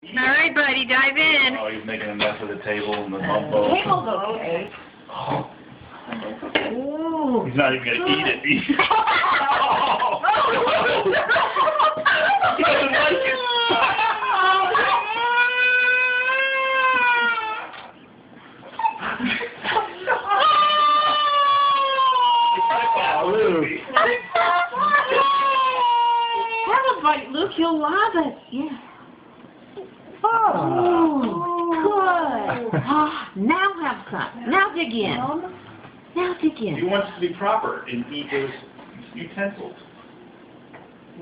All right, buddy, dive in. Oh, he's making a mess of the table and the bumpo. The table's okay. Ooh. He's not even going to eat it. He doesn't like it. Have a bite, Luke. You'll love it. Yeah. Oh, good. Now have some. Now dig in. Now dig He in. wants to be proper and eat his utensils.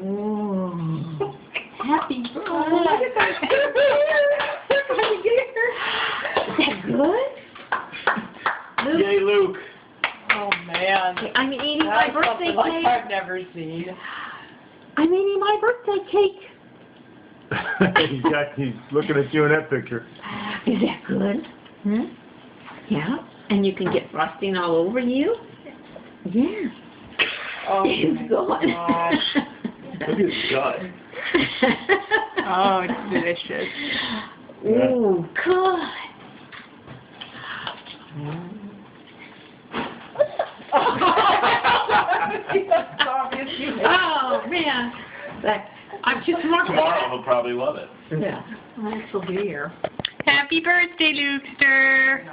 Ooh. Happy birthday. Is that good? Luke? Yay, Luke. Oh man. I'm eating my That's birthday something like cake. I've never seen. I'm eating my birthday cake. He's looking at you in that picture. Is that good? Hmm? Yeah. And you can get frosting all over you? Yeah. Oh It's my gone. gosh. Look at his gut. Oh, it's delicious. Ooh, good. Oh, man. I'm too smart for Tomorrow that. he'll probably love it. Yeah. This will be here. Happy birthday, Lukester.